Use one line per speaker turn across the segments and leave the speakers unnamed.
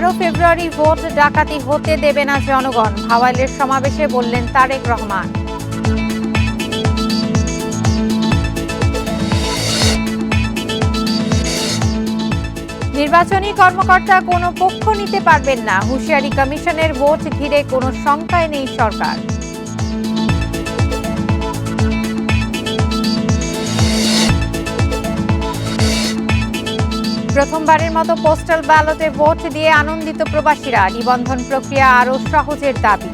12 ফেব্রুয়ারি vote ডাকাতি হতে দেবে না জনগণ, ভাওয়াইলের সমাবেশে বললেন তারেক রহমান। নির্বাচনী কর্মকর্তা কোনো পক্ষ নিতে পারবেন না, হুঁশিয়ারি কমিশনের। ভোট ঘিরে কোনো শঙ্কায় নেই সরকার। প্রথমবারের মতো পোস্টাল ব্যালটে ভোট দিয়ে আনন্দিত প্রবাসীরা, নিবন্ধন প্রক্রিয়া আরও সহজের দাবি।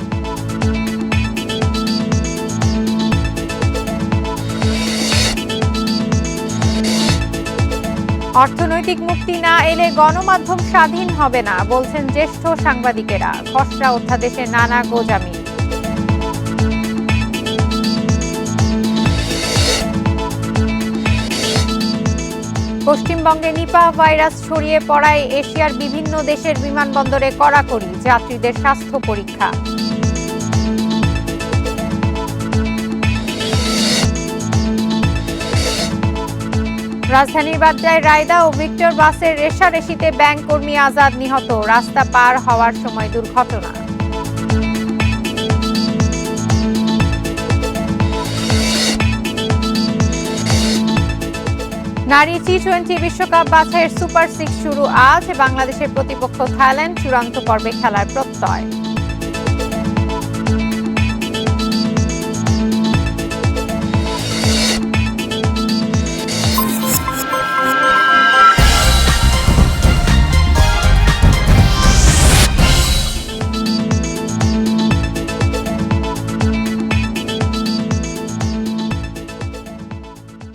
অর্থনৈতিক মুক্তি না এলে গণমাধ্যম স্বাধীন হবে না, বলছেন জ্যেষ্ঠ সাংবাদিকেরা। খসড়া অধ্যাদেশে নানা গোঁজামি। পশ্চিমবঙ্গে নিপাহ ভাইরাস ছড়িয়ে পড়ায় এশিয়ার বিভিন্ন দেশের বিমানবন্দরে কড়াকড়ি, যাত্রীদের স্বাস্থ্য পরীক্ষা। রাজধানীর বাড্ডায় রায়দা ও ভিক্টর বাসের রেষারেষিতে ব্যাংক কর্মী আজাদ নিহত, রাস্তা পার হওয়ার সময় দুর্ঘটনা। নারী টি-20 বিশ্বকাপ বাছাইয়ের সুপার 6 শুরু আজ, বাংলাদেশের প্রতিপক্ষ থাইল্যান্ড চূড়ান্ত পর্বে খেলার প্রত্যয়।